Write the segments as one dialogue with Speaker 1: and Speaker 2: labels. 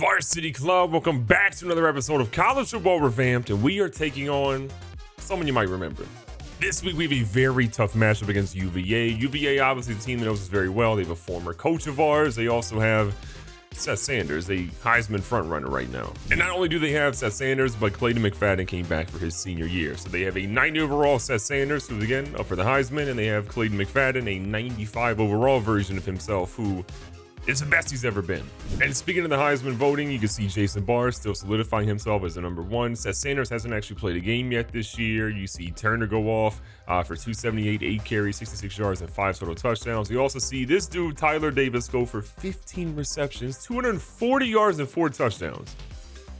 Speaker 1: Varsity Club, welcome back to another episode of College Football Revamped, and we are taking on someone you might remember. This week we have a very tough matchup against UVA. UVA, obviously the team that knows us very well. They have a former coach of ours. They also have Seth Sanders, a Heisman frontrunner right now. And not only do they have Seth Sanders, but Clayton McFadden came back for his senior year. So they have a 90 overall Seth Sanders, who's again up for the Heisman, and they have Clayton McFadden, a 95 overall version of himself, who is the best he's ever been. And speaking of the Heisman voting, you can see Jason Barr still solidifying himself as the number one. Seth Sanders hasn't actually played a game yet this year. You see Turner go off for 278, 8 carries, 66 yards, and 5 total touchdowns. You also see this dude, Tyler Davis, go for 15 receptions, 240 yards, and 4 touchdowns.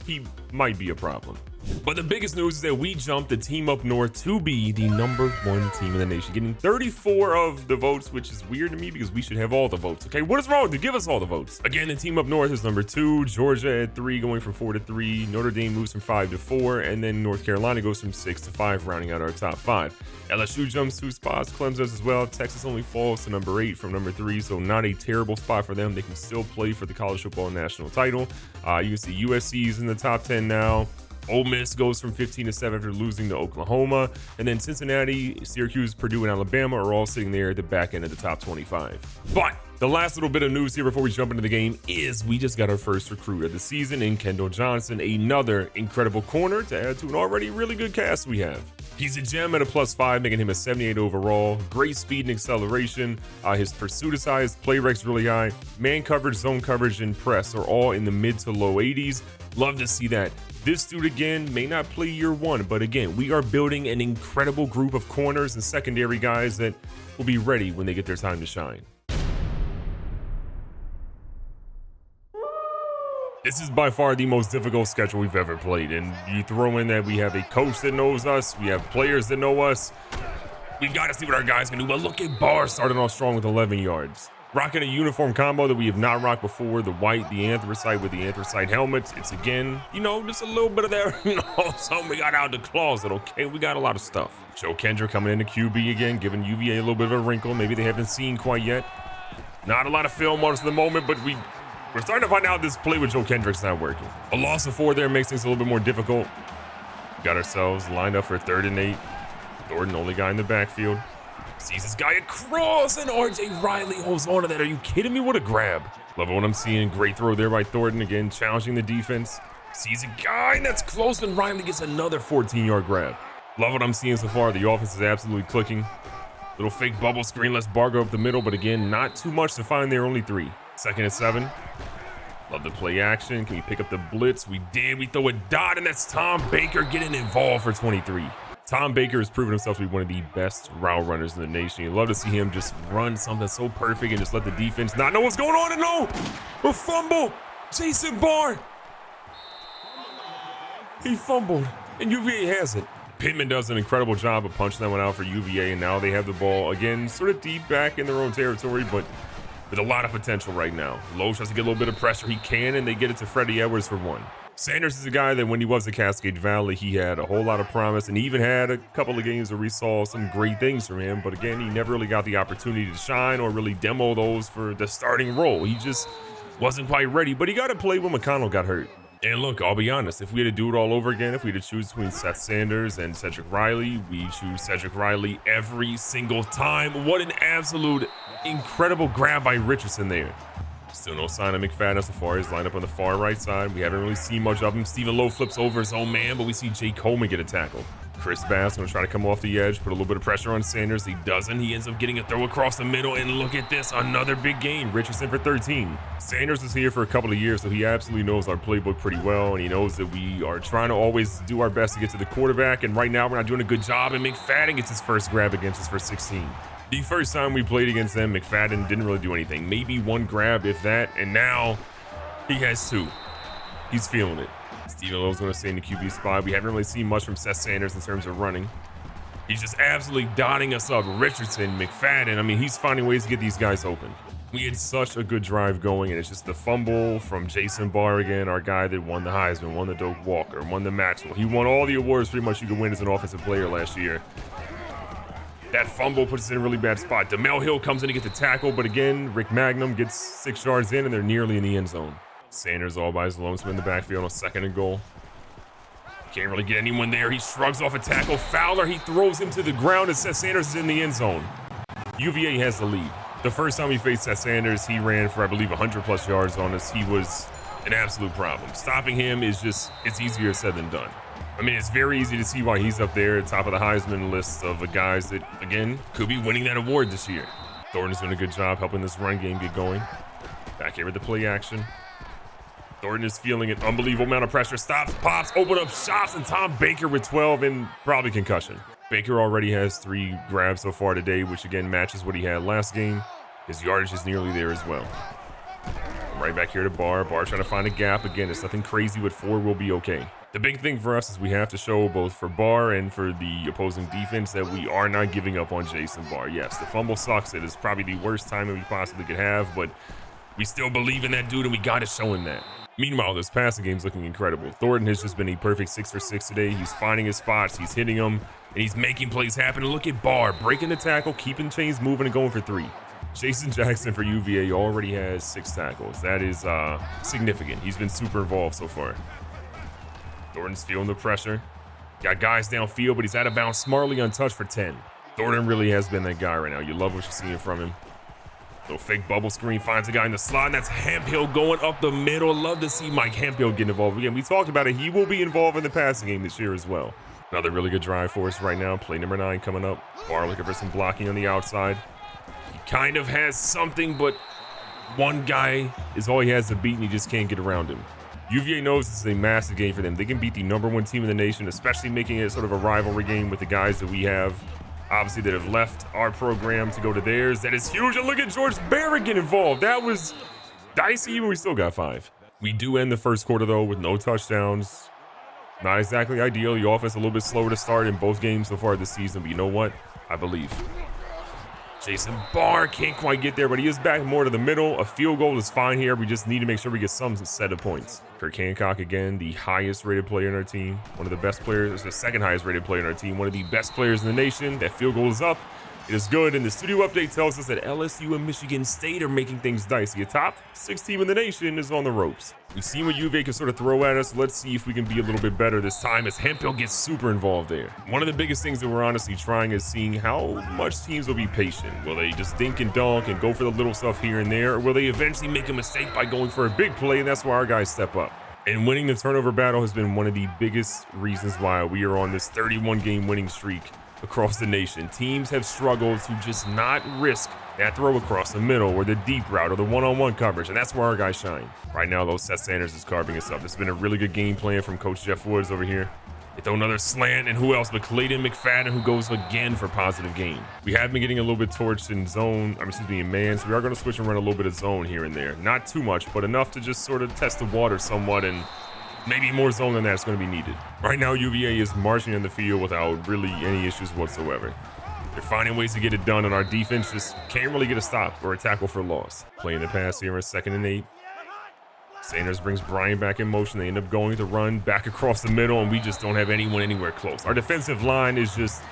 Speaker 1: He might be a problem. But the biggest news is that we jumped the team up north to be the number one team in the nation, getting 34 of the votes, which is weird to me because we should have all the votes. Okay, what is wrong with you? Give us all the votes. Again, the team up north is number 2, Georgia at 3, going from 4 to 3. Notre Dame moves from 5 to 4, and then North Carolina goes from 6 to 5, rounding out our top 5. LSU jumps 2 spots, Clemson does as well. Texas only falls to number 8 from number 3, so not a terrible spot for them. They can still play for the college football national title. You can see USC is in the top 10 now. Ole Miss goes from 15 to 7 after losing to Oklahoma. And then Cincinnati, Syracuse, Purdue, and Alabama are all sitting there at the back end of the top 25. But the last little bit of news here before we jump into the game is we just got our first recruit of the season in Kendall Johnson, another incredible corner to add to an already really good cast we have. He's a gem at a +5, making him a 78 overall. Great speed and acceleration. His pursuit is high, his play rec's really high. Man coverage, zone coverage, and press are all in the mid to low 80s. Love to see that. This dude, again, may not play year one, but again, we are building an incredible group of corners and secondary guys that will be ready when they get their time to shine. This is by far the most difficult schedule we've ever played, and you throw in that we have a coach that knows us, we have players that know us. We've got to see what our guys can do, but look at Barr starting off strong with 11 yards. Rocking a uniform combo that we have not rocked before, the white, the anthracite with the anthracite helmets. It's again, just a little bit of that, something we got out the closet, okay? We got a lot of stuff. Joe Kendrick coming into QB again, giving UVA a little bit of a wrinkle, maybe they haven't seen quite yet. Not a lot of film on us at the moment, but we're starting to find out this play with Joe Kendrick's not working. A loss of 4 there makes things a little bit more difficult. Got ourselves lined up for 3rd and 8. Thornton, only guy in the backfield. Sees this guy across, and RJ Riley holds on to that. Are you kidding me? What a grab. Love what I'm seeing. Great throw there by Thornton. Again, challenging the defense. Sees a guy, and that's close, and Riley gets another 14-yard grab. Love what I'm seeing so far. The offense is absolutely clicking. Little fake bubble screen lets Barr go up the middle, but again, not too much to find there. Only 3. 2nd and 7. Love the play action. Can we pick up the blitz? We did. We throw a dot, and that's Tom Baker getting involved for 23. Tom Baker has proven himself to be one of the best route runners in the nation. You love to see him just run something so perfect and just let the defense not know what's going on. And no, a fumble. Jason Barr. He fumbled, and UVA has it. Pittman does an incredible job of punching that one out for UVA, and now they have the ball again, sort of deep back in their own territory, but with a lot of potential right now. Loesch has to get a little bit of pressure. He can, and they get it to Freddie Edwards for 1. Sanders is a guy that when he was at Cascade Valley, he had a whole lot of promise and even had a couple of games where we saw some great things from him. But again, he never really got the opportunity to shine or really demo those for the starting role. He just wasn't quite ready, but he got to play when McConnell got hurt. And look, I'll be honest, if we had to do it all over again, if we had to choose between Seth Sanders and Cedric Riley, we choose Cedric Riley every single time. What an absolute incredible grab by Richardson there. Still no sign of McFadden so far. He's lined up on the far right side. We haven't really seen much of him. Stephen Lowe flips over his own man, but we see Jake Coleman get a tackle. Chris Bass going to try to come off the edge, put a little bit of pressure on Sanders. He doesn't. He ends up getting a throw across the middle, and look at this, another big gain. Richardson for 13. Sanders is here for a couple of years, so he absolutely knows our playbook pretty well, and he knows that we are trying to always do our best to get to the quarterback, and right now we're not doing a good job, and McFadden gets his first grab against us for 16. The first time we played against them, McFadden didn't really do anything. Maybe 1 grab, if that, and now he has 2. He's feeling it. Stephen Lowe's going to stay in the QB spot. We haven't really seen much from Seth Sanders in terms of running. He's just absolutely dotting us up. Richardson, McFadden, I mean, he's finding ways to get these guys open. We had such a good drive going, and it's just the fumble from Jason Barr again, our guy that won the Heisman, won the Doak Walker, won the Maxwell. He won all the awards pretty much you could win as an offensive player last year. That fumble puts us in a really bad spot. DeMel Hill comes in to get the tackle, but again, Rick Magnum gets 6 yards in, and they're nearly in the end zone. Sanders all by his lonesome in the backfield on 2nd and goal. Can't really get anyone there. He shrugs off a tackle. Fowler, he throws him to the ground and Seth Sanders is in the end zone. UVA has the lead. The first time we faced Seth Sanders, he ran for, I believe, 100+ yards on us. He was an absolute problem. Stopping him is just, it's easier said than done. I mean, it's very easy to see why he's up there at top of the Heisman list of the guys that, again, could be winning that award this year. Thornton's doing a good job helping this run game get going. Back here with the play action. Thornton is feeling an unbelievable amount of pressure. Stops, pops, open up shots, and Tom Baker with 12 and probably concussion. Baker already has 3 grabs so far today, which again matches what he had last game. His yardage is nearly there as well. Right back here to Barr. Barr trying to find a gap. Again, it's nothing crazy with 4. We'll be okay. The big thing for us is we have to show both for Barr and for the opposing defense that we are not giving up on Jason Barr. Yes, the fumble sucks. It is probably the worst timing we possibly could have, but we still believe in that dude and we got to show him that. Meanwhile, this passing game's looking incredible. Thornton has just been a perfect 6 for 6 today. He's finding his spots, he's hitting them, and he's making plays happen. And look at Barr, breaking the tackle, keeping chains moving and going for 3. Jason Jackson for UVA already has 6 tackles. That is significant. He's been super involved so far. Thornton's feeling the pressure. Got guys downfield, but he's out of bounds smartly untouched for 10. Thornton really has been that guy right now. You love what you're seeing from him. Little fake bubble screen, finds a guy in the slot, and that's Hemphill going up the middle. Love to see Mike Hemphill get involved. Again, we talked about it. He will be involved in the passing game this year as well. Another really good drive for us right now. Play number 9 coming up. Barr looking for some blocking on the outside. He kind of has something, but one guy is all he has to beat, and he just can't get around him. UVA knows this is a massive game for them. They can beat the #1 team in the nation, especially making it sort of a rivalry game with the guys that we have, obviously, that have left our program to go to theirs. That is huge. And look at George Barrett get involved. That was dicey, but we still got 5. We do end the first quarter, though, with no touchdowns. Not exactly ideal. The offense a little bit slower to start in both games so far this season, but you know what? I believe. Jason Barr can't quite get there, but he is back more to the middle. A field goal is fine here. We just need to make sure we get some set of points. Kirk Hancock, again, the highest rated player in our team. One of the best players, the 2nd highest rated player in our team. One of the best players in the nation. That field goal is up. It is good, and the studio update tells us that LSU and Michigan State are making things dicey. A top 6 team in the nation is on the ropes. We've seen what UVA can sort of throw at us. Let's see if we can be a little bit better this time as Hemphill gets super involved there. One of the biggest things that we're honestly trying is seeing how much teams will be patient. Will they just dink and dunk and go for the little stuff here and there, or will they eventually make a mistake by going for a big play, and that's why our guys step up. And winning the turnover battle has been one of the biggest reasons why we are on this 31-game winning streak across the nation. Teams have struggled to just not risk that throw across the middle or the deep route or the one-on-one coverage, and that's where our guys shine. Right now, though, Seth Sanders is carving us up. It's been a really good game plan from Coach Jeff Woods over here. They throw another slant, and who else but Clayton McFadden, who goes again for positive gain. We have been getting a little bit torched in zone, in man, so we are going to switch and run a little bit of zone here and there. Not too much, but enough to just sort of test the water somewhat, and maybe more zone than that's going to be needed. Right now, UVA is marching in the field without really any issues whatsoever. They're finding ways to get it done, and our defense just can't really get a stop or a tackle for loss. Playing the pass here in 2nd and 8. Sanders brings Bryant back in motion. They end up going to run back across the middle, and we just don't have anyone anywhere close. Our defensive line is just,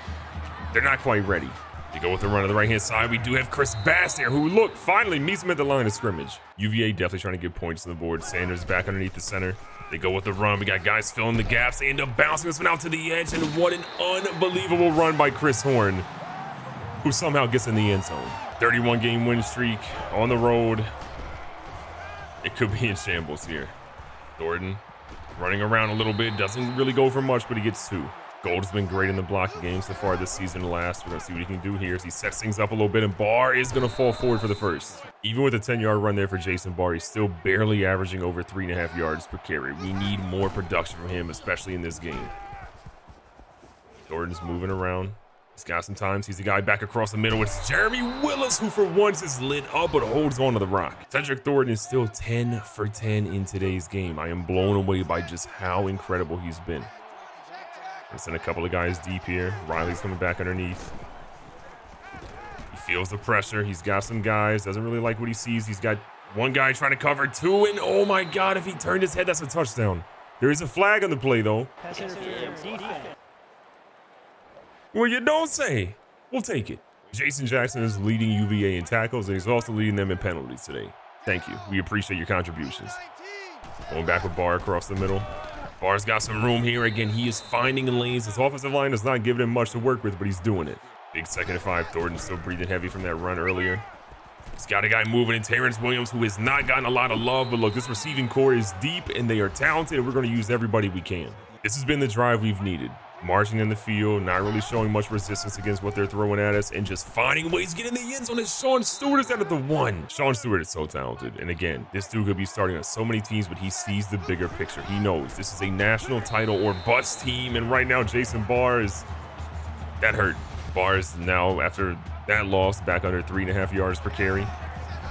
Speaker 1: they're not quite ready. They go with the run on the right-hand side. We do have Chris Bass there, who, look, finally meets him at the line of scrimmage. UVA definitely trying to get points on the board. Sanders back underneath the center. They go with the run. We got guys filling the gaps. They end up bouncing this one out to the edge, and what an unbelievable run by Chris Horn, who somehow gets in the end zone. 31-game win streak on the road. It could be in shambles here. Thornton running around a little bit. Doesn't really go for much, but he gets 2. Gold's been great in the blocking game so far this season. We're going to see what he can do here as he sets things up a little bit, and Barr is going to fall forward for the first. Even with a 10-yard run there for Jason Barr, he's still barely averaging over 3.5 yards per carry. We need more production from him, especially in this game. Thornton's moving around. He's got some time. Sees the guy back across the middle. It's Jeremy Willis, who for once is lit up but holds on to the rock. Cedric Thornton is still 10 for 10 in today's game. I am blown away by just how incredible he's been. Let's send a couple of guys deep here. Riley's coming back underneath. He feels the pressure. He's got some guys. Doesn't really like what he sees. He's got one guy trying to cover 2, and oh my God, if he turned his head, that's a touchdown. There is a flag on the play, though. Well, you don't say. We'll take it. Jason Jackson is leading UVA in tackles, and he's also leading them in penalties today. Thank you. We appreciate your contributions. Going back with Barr across the middle. Barr's got some room here. Again, he is finding lanes. His offensive line is not giving him much to work with, but he's doing it. Big 2nd and 5. Thornton's still breathing heavy from that run earlier. He's got a guy moving in, Terrence Williams, who has not gotten a lot of love. But look, this receiving core is deep, and they are talented, and we're going to use everybody we can. This has been the drive we've needed. Marching in the field, not really showing much resistance against what they're throwing at us, and just finding ways to get in the end zone. And Sean Stewart is out of the 1. Sean Stewart is so talented. And again, this dude could be starting on so many teams, but he sees the bigger picture. He knows this is a national title or bust team. And right now, Jason Barr is, that hurt. Barr is now, after that loss, back under 3.5 yards per carry.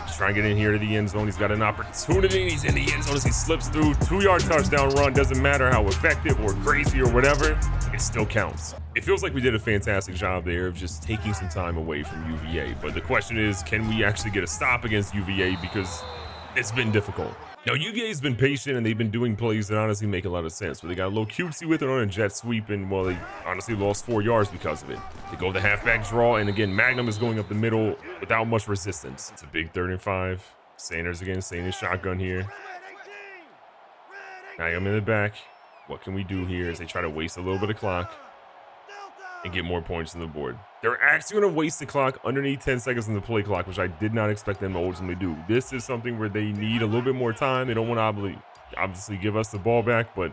Speaker 1: He's trying to get in here to the end zone. He's got an opportunity. He's in the end zone as he slips through. 2-yard touchdown run. Doesn't matter how effective or crazy or whatever, it still counts. It feels like we did a fantastic job there of just taking some time away from UVA. But the question is, can we actually get a stop against UVA? Because it's been difficult. Now, UVA's been patient, and they've been doing plays that honestly make a lot of sense. But they got a little cutesy with it on a jet sweep, and, well, they honestly lost 4 yards because of it. They go the halfback draw, and again, Magnum is going up the middle without much resistance. It's a big 3rd and 5. Sanders again, staying in shotgun here. Magnum in the back. What can we do here as they try to waste a little bit of clock and get more points on the board? They're actually going to waste the clock underneath 10 seconds on the play clock, which I did not expect them to ultimately do. This is something where they need a little bit more time. They don't want to obviously give us the ball back, but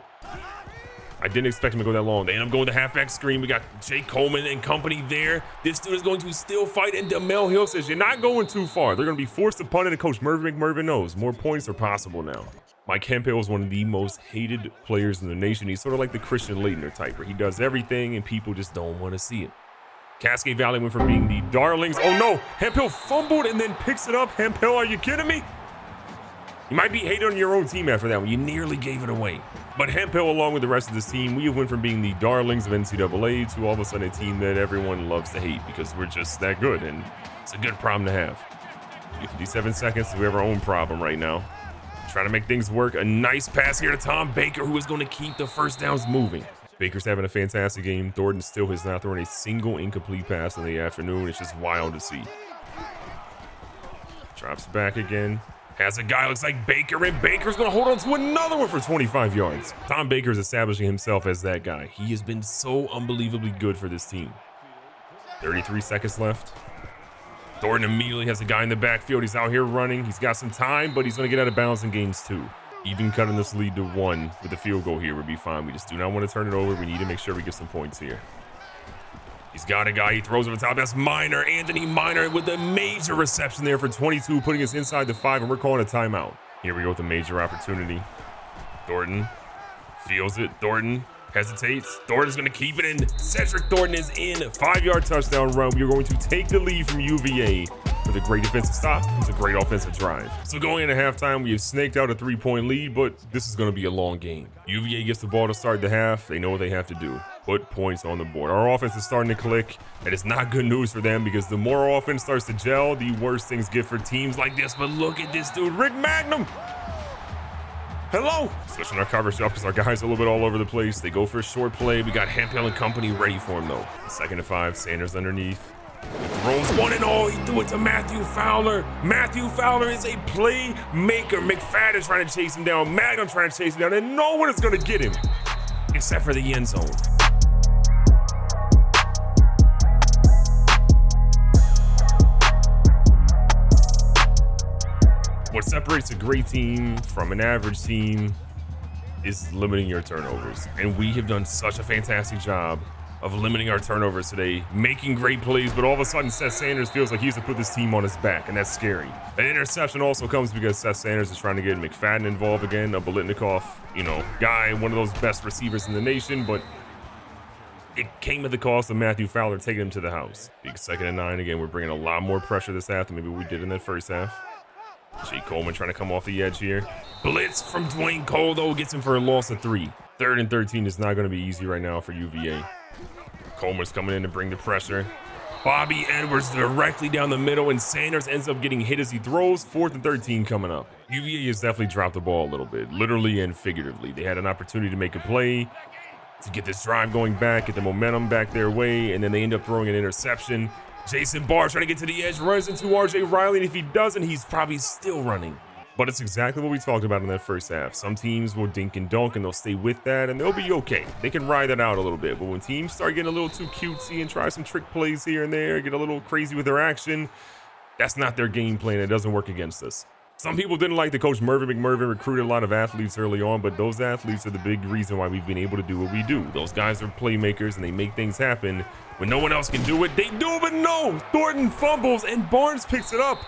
Speaker 1: I didn't expect him to go that long. They end up going to halfback screen. We got Jake Coleman and company there. This dude is going to still fight, and DeMel Hill says, you're not going too far. They're going to be forced to punt it, and Coach Mervin McMervin knows more points are possible now. Mike Hemphill is one of the most hated players in the nation. He's sort of like the Christian Laettner type, where he does everything and people just don't want to see it. Cascade Valley went from being the darlings. Oh no, Hemphill fumbled and then picks it up. Hemphill, are you kidding me? You might be hated on your own team after that one. You nearly gave it away. But Hemphill, along with the rest of this team, we have went from being the darlings of NCAA to all of a sudden a team that everyone loves to hate because we're just that good, and it's a good problem to have. 57 seconds, we have our own problem right now. Trying to make things work. A nice pass here to Tom Baker, who is going to keep the first downs moving. Baker's having a fantastic game. Thornton still has not thrown a single incomplete pass in the afternoon. It's just wild to see. Drops back again. Has a guy, looks like Baker, and Baker's going to hold on to another one for 25 yards. Tom Baker's establishing himself as that guy. He has been so unbelievably good for this team. 33 seconds left. Thornton immediately has a guy in the backfield. He's out here running. He's got some time, but he's going to get out of bounds and gains 2. Even cutting this lead to 1 with the field goal here would be fine. We just do not want to turn it over. We need to make sure we get some points here. He's got a guy. He throws over the top. That's Minor. Anthony Minor with a major reception there for 22, putting us inside the 5, and we're calling a timeout. Here we go with a major opportunity. Thornton feels it. Thornton hesitates. Thornton's going to keep it in. Cedric Thornton is in. 5-yard touchdown run. We are going to take the lead from UVA with a great defensive stop. It's a great offensive drive. So going into halftime, we have snaked out a 3-point lead, but this is going to be a long game. UVA gets the ball to start the half. They know what they have to do. Put points on the board. Our offense is starting to click. That is not good news for them because the more our offense starts to gel, the worse things get for teams like this. But look at this dude, Rick Magnum. Hello. Switching our coverage up because our guys are a little bit all over the place. They go for a short play. We got Hemphill and company ready for him though. 2nd and 5, Sanders underneath. He throws 1 and all. He threw it to Matthew Fowler. Matthew Fowler is a playmaker. McFadden is trying to chase him down. Magnum trying to chase him down, and no one is going to get him except for the end zone. What separates a great team from an average team is limiting your turnovers. And we have done such a fantastic job of limiting our turnovers today, making great plays, but all of a sudden Seth Sanders feels like he has to put this team on his back, and that's scary. An interception also comes because Seth Sanders is trying to get McFadden involved again, a Bolitnikoff, guy, one of those best receivers in the nation, but it came at the cost of Matthew Fowler taking him to the house. Big 2nd and 9. Again, we're bringing a lot more pressure this half than maybe we did in that first half. Jake Coleman trying to come off the edge here. Blitz from Dwayne Cole, though, gets him for a loss of 3. 3rd and 13 is not going to be easy right now for UVA. Coleman's coming in to bring the pressure. Bobby Edwards directly down the middle, and Sanders ends up getting hit as he throws. 4th and 13 coming up. UVA has definitely dropped the ball a little bit, literally and figuratively. They had an opportunity to make a play, to get this drive going back, get the momentum back their way, and then they end up throwing an interception. Jason Barr trying to get to the edge, runs into RJ Riley, and if he doesn't, he's probably still running. But it's exactly what we talked about in that first half. Some teams will dink and dunk and they'll stay with that and they'll be okay. They can ride that out a little bit. But when teams start getting a little too cutesy and try some trick plays here and there, get a little crazy with their action, that's not their game plan. It doesn't work against us. Some people didn't like the coach Mervin McMervin recruited a lot of athletes early on, but those athletes are the big reason why we've been able to do what we do. Those guys are playmakers and they make things happen. When no one else can do it, they do it, but no! Thornton fumbles and Barnes picks it up.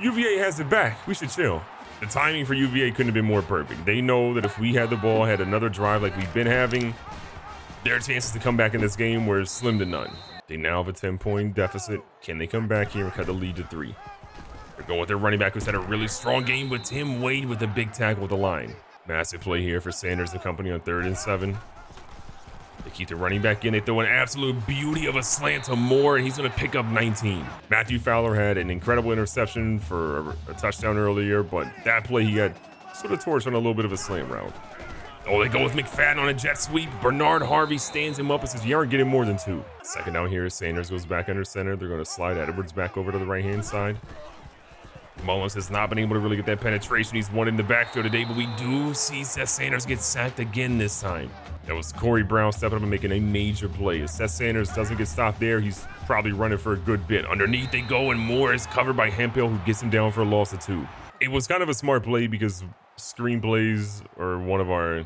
Speaker 1: UVA has it back. We should chill. The timing for UVA couldn't have been more perfect. They know that if we had the ball, had another drive like we've been having, their chances to come back in this game were slim to none. They now have a 10-point deficit. Can they come back here and cut the lead to 3? They're going with their running back who's had a really strong game with Tim Wade with a big tackle at the line. Massive play here for Sanders and company on 3rd and 7. They keep the running back in. They throw an absolute beauty of a slant to Moore, and he's going to pick up 19. Matthew Fowler had an incredible interception for a touchdown earlier, but that play he got sort of torched on a little bit of a slant route. Oh, they go with McFadden on a jet sweep. Bernard Harvey stands him up and says, you aren't getting more than 2. Second down here, Sanders goes back under center. They're going to slide Edwards back over to the right-hand side. Mullins has not been able to really get that penetration. He's won in the backfield today, but we do see Seth Sanders get sacked again this time. That was Corey Brown stepping up and making a major play. If Seth Sanders doesn't get stopped there, he's probably running for a good bit. Underneath they go, and Moore is covered by Hemphill, who gets him down for a loss of 2. It was kind of a smart play because screen plays are one of our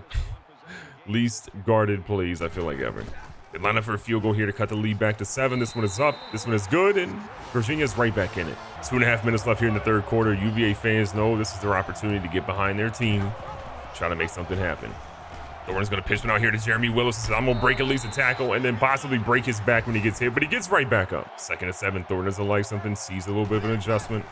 Speaker 1: least guarded plays, I feel like, ever. They line up for a field goal here to cut the lead back to 7. This one is up. This one is good, and Virginia's right back in it. 2.5 minutes left here in the 3rd quarter. UVA fans know this is their opportunity to get behind their team, try to make something happen. Thornton's going to pitch one out here to Jeremy Willis. Says, I'm going to break at least a tackle and then possibly break his back when he gets hit, but he gets right back up. 2nd and 7. Thornton doesn't like something, sees a little bit of an adjustment.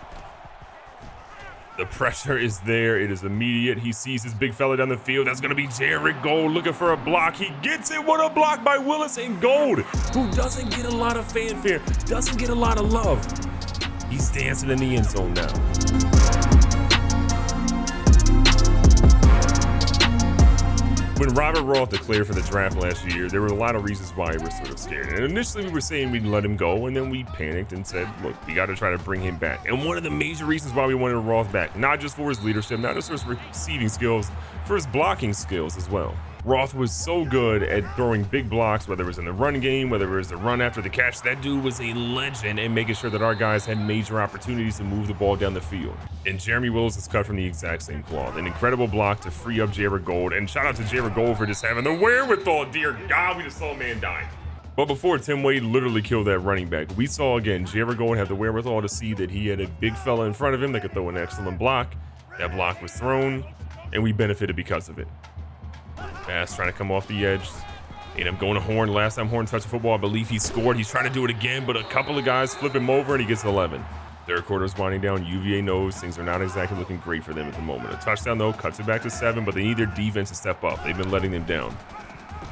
Speaker 1: The pressure is there. It is immediate. He sees his big fella down the field. That's going to be Jared Gold looking for a block. He gets it. What a block by Willis, and Gold, who doesn't get a lot of fanfare, doesn't get a lot of love. He's dancing in the end zone now. When Robert Roth declared for the draft last year, there were a lot of reasons why we were sort of scared. And initially we were saying we'd let him go, and then we panicked and said, look, we got to try to bring him back. And one of the major reasons why we wanted Roth back, not just for his leadership, not just for his receiving skills, for his blocking skills as well. Roth was so good at throwing big blocks, whether it was in the run game, whether it was the run after the catch. That dude was a legend in making sure that our guys had major opportunities to move the ball down the field. And Jeremy Willis is cut from the exact same cloth. An incredible block to free up Jared Gold. And shout out to Jared Gold for just having the wherewithal. Dear God, we just saw a man die. But before Tim Wade literally killed that running back, we saw again Jared Gold have the wherewithal to see that he had a big fella in front of him that could throw an excellent block. That block was thrown, and we benefited because of it. Pass trying to come off the edge. Ended up going to Horn. Last time Horn touched the football, I believe he scored. He's trying to do it again, but a couple of guys flip him over, and he gets 11. 3rd quarter is winding down. UVA knows things are not exactly looking great for them at the moment. A touchdown, though, cuts it back to 7, but they need their defense to step up. They've been letting them down.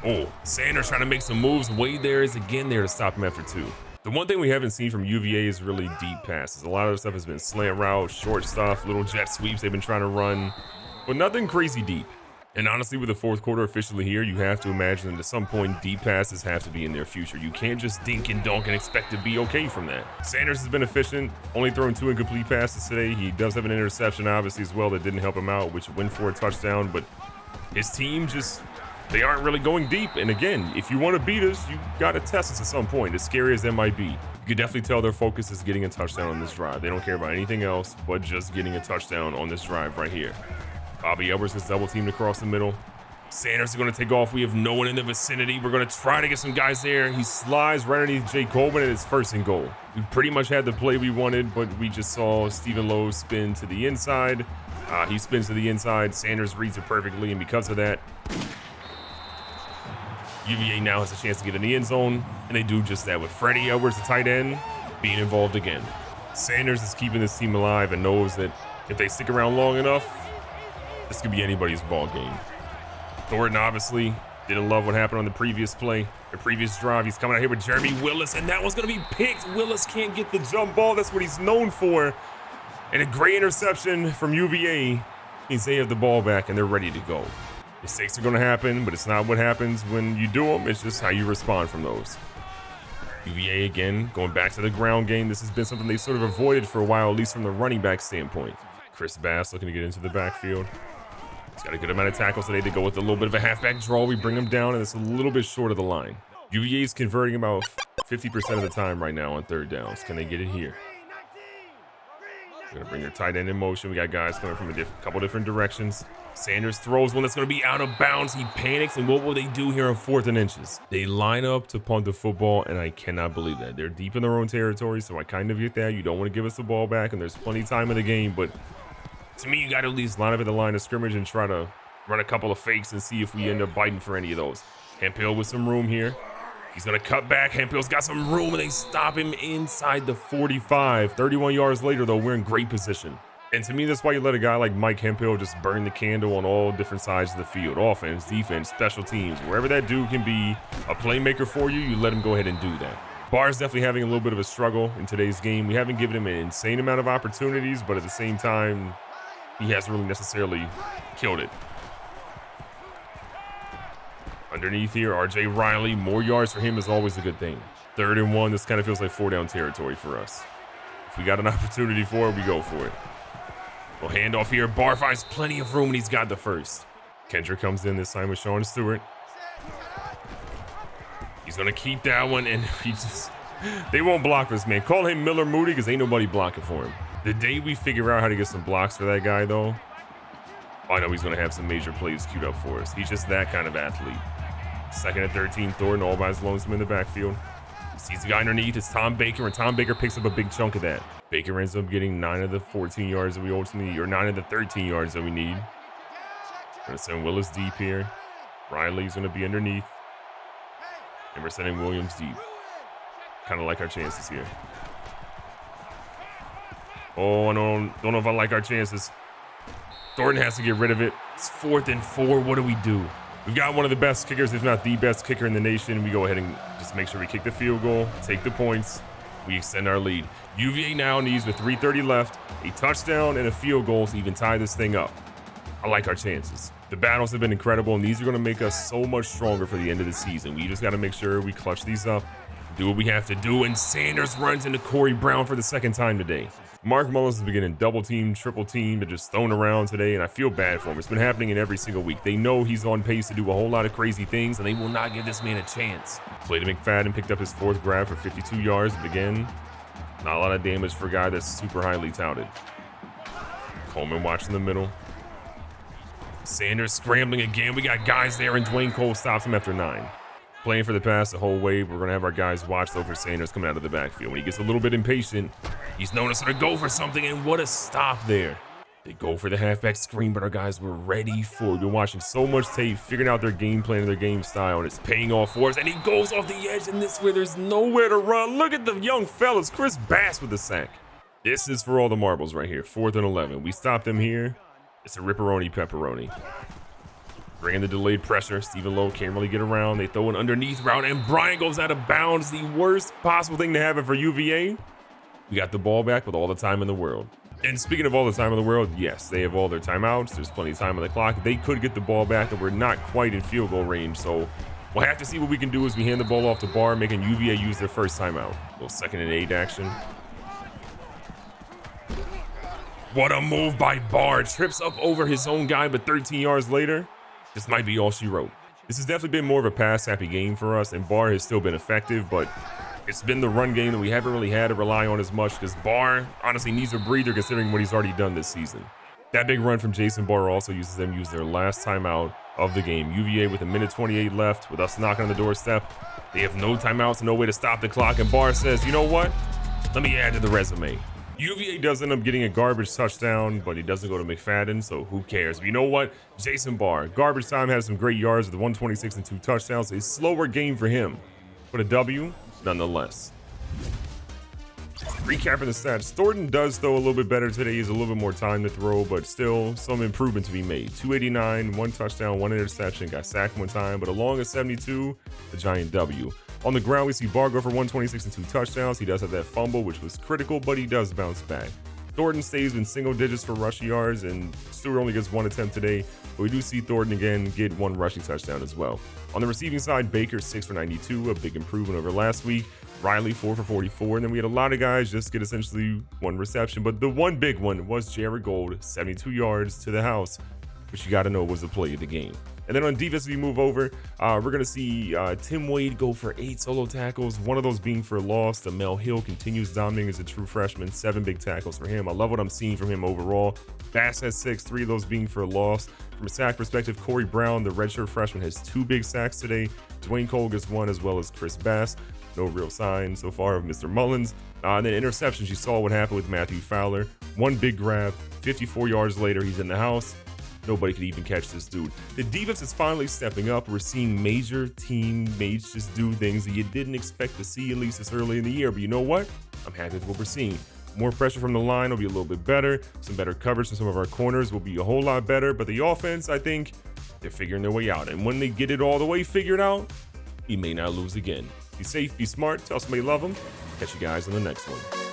Speaker 1: Oh, Sanders trying to make some moves. Wade there is again there to stop him after 2. The one thing we haven't seen from UVA is really deep passes. A lot of the stuff has been slant routes, short stuff, little jet sweeps they've been trying to run, but nothing crazy deep. And honestly, with the 4th quarter officially here, you have to imagine that at some point, deep passes have to be in their future. You can't just dink and dunk and expect to be okay from that. Sanders has been efficient, only throwing 2 incomplete passes today. He does have an interception, obviously, as well, that didn't help him out, which went for a touchdown. But his team just, they aren't really going deep. And again, if you want to beat us, you got to test us at some point, as scary as that might be. You could definitely tell their focus is getting a touchdown on this drive. They don't care about anything else but just getting a touchdown on this drive right here. Bobby Edwards is double teamed across the middle. Sanders is going to take off. We have no one in the vicinity. We're going to try to get some guys there. He slides right underneath Jay Coleman, and it's 1st and goal. We pretty much had the play we wanted, but we just saw Stephen Lowe spin to the inside. He spins to the inside. Sanders reads it perfectly, and because of that, UVA now has a chance to get in the end zone, and they do just that with Freddie Edwards, the tight end, being involved again. Sanders is keeping this team alive and knows that if they stick around long enough, this could be anybody's ball game. Thornton obviously didn't love what happened on the previous play, the previous drive. He's coming out here with Jeremy Willis, and that one's going to be picked. Willis can't get the jump ball. That's what he's known for. And a great interception from UVA means they have the ball back and they're ready to go. Mistakes are going to happen, but it's not what happens when you do them. It's just how you respond from those. UVA again going back to the ground game. This has been something they sort of avoided for a while, at least from the running back standpoint. Chris Bass looking to get into the backfield. He's got a good amount of tackles today. They go with a little bit of a halfback draw. We bring him down, and it's a little bit short of the line. UVA is converting about 50% of the time right now on third downs. Can they get it here? They're gonna bring their tight end in motion. We got guys coming from a couple different directions. Sanders throws one that's gonna be out of bounds. He panics, and what will they do here on 4th and inches? They line up to punt the football, and I cannot believe that. They're deep in their own territory, so I kind of get that. You don't want to give us the ball back, and there's plenty of time in the game, but to me, you got to at least line up at the line of scrimmage and try to run a couple of fakes and see if we end up biting for any of those. Hemphill with some room here. He's going to cut back. Hemphill's got some room, and they stop him inside the 45. 31 yards later, though, we're in great position. And to me, that's why you let a guy like Mike Hemphill just burn the candle on all different sides of the field. Offense, defense, special teams. Wherever that dude can be a playmaker for you, you let him go ahead and do that. Barr's definitely having a little bit of a struggle in today's game. We haven't given him an insane amount of opportunities, but at the same time, he hasn't really necessarily killed it. Underneath here, RJ Riley. More yards for him is always a good thing. 3rd and 1. This kind of feels like 4-down territory for us. If we got an opportunity for it, we go for it. We'll hand off here. Barr finds plenty of room, and he's got the first. Kendrick comes in this time with Sean Stewart. He's going to keep that one, and they won't block this man. Call him Miller Moody because ain't nobody blocking for him. The day we figure out how to get some blocks for that guy, though, I know he's going to have some major plays queued up for us. He's just that kind of athlete. 2nd and 13, Thornton all by his lonesome in the backfield. Sees the guy underneath. It's Tom Baker, and Tom Baker picks up a big chunk of that. Baker ends up getting 9 of the 14 yards that we ultimately, or 9 of the 13 yards that we need. We're going to send Willis deep here. Riley's going to be underneath. And we're sending Williams deep. Kind of like our chances here. Oh, I don't know if I like our chances. Thornton has to get rid of it. It's 4th and 4. What do we do? We've got one of the best kickers, if not the best kicker in the nation. We go ahead and just make sure we kick the field goal, take the points. We extend our lead. UVA now needs, with 3:30 left, a touchdown and a field goal to even tie this thing up. I like our chances. The battles have been incredible, and these are going to make us so much stronger for the end of the season. We just got to make sure we clutch these up, do what we have to do, and Sanders runs into Corey Brown for the 2nd time today. Mark Mullins has been getting double team, triple team, and just thrown around today, and I feel bad for him. It's been happening in every single week. They know he's on pace to do a whole lot of crazy things, and they will not give this man a chance. Play to McFadden, picked up his 4th grab for 52 yards, but again, not a lot of damage for a guy that's super highly touted. Coleman watching the middle. Sanders scrambling again. We got guys there, and Dwayne Cole stops him after 9. Playing for the pass the whole way. We're going to have our guys watch though for Sanders coming out of the backfield. When he gets a little bit impatient, he's known us to go for something, and what a stop there. They go for the halfback screen, but our guys were ready for it. We've been watching so much tape, figuring out their game plan and their game style, and it's paying off for us. And he goes off the edge, and this way there's nowhere to run. Look at the young fellas. Chris Bass with the sack. This is for all the marbles right here. 4th and 11. We stop them here. It's a ripperoni pepperoni. Bringing the delayed pressure. Stephen Lowe can't really get around. They throw an underneath route, and Brian goes out of bounds. The worst possible thing to happen for UVA. We got the ball back with all the time in the world. And speaking of all the time in the world, yes, they have all their timeouts. There's plenty of time on the clock. They could get the ball back, and we're not quite in field goal range. So we'll have to see what we can do as we hand the ball off to Barr, making UVA use their first timeout. A little 2nd and 8 action. What a move by Barr. Trips up over his own guy, but 13 yards later, this might be all she wrote. This has definitely been more of a pass-happy game for us, and Barr has still been effective, but it's been the run game that we haven't really had to rely on as much, because Barr honestly needs a breather considering what he's already done this season. That big run from Jason Barr also uses them use their last timeout of the game. UVA with 1:28 left, with us knocking on the doorstep. They have no timeouts, no way to stop the clock, and Barr says, you know what? Let me add to the resume. UVA does end up getting a garbage touchdown, but he doesn't go to McFadden, so who cares? But you know what? Jason Barr, garbage time, has some great yards with 126 and 2 touchdowns. A slower game for him, but a W nonetheless. Recapping the stats, Thornton does throw a little bit better today. He has a little bit more time to throw, but still some improvement to be made. 289, 1 touchdown, 1 interception, got sacked 1 time, but along at 72, the giant W. On the ground, we see Barr go for 126 and 2 touchdowns. He does have that fumble, which was critical, but he does bounce back. Thornton stays in single digits for rushing yards, and Stewart only gets 1 attempt today, but we do see Thornton again get 1 rushing touchdown as well. On the receiving side, Baker 6 for 92, a big improvement over last week. Riley 4 for 44, and then we had a lot of guys just get essentially 1 reception, but the one big one was Jared Gold, 72 yards to the house, which you got to know was the play of the game. And then on defense, we move over. We're going to see Tim Wade go for 8 solo tackles, 1 of those being for a loss. Mel Hill continues dominating as a true freshman, 7 big tackles for him. I love what I'm seeing from him overall. Bass has 6, 3 of those being for a loss. From a sack perspective, Corey Brown, the redshirt freshman, has 2 big sacks today. Dwayne Cole gets 1, as well as Chris Bass. No real sign so far of Mr. Mullins. And then interceptions, you saw what happened with Matthew Fowler. 1 big grab, 54 yards later, he's in the house. Nobody could even catch this dude. The defense is finally stepping up. We're seeing major teammates just do things that you didn't expect to see, at least this early in the year. But you know what? I'm happy with what we're seeing. More pressure from the line will be a little bit better. Some better coverage from some of our corners will be a whole lot better. But the offense, I think, they're figuring their way out. And when they get it all the way figured out, he may not lose again. Be safe, be smart, tell somebody you love them. Catch you guys on the next one.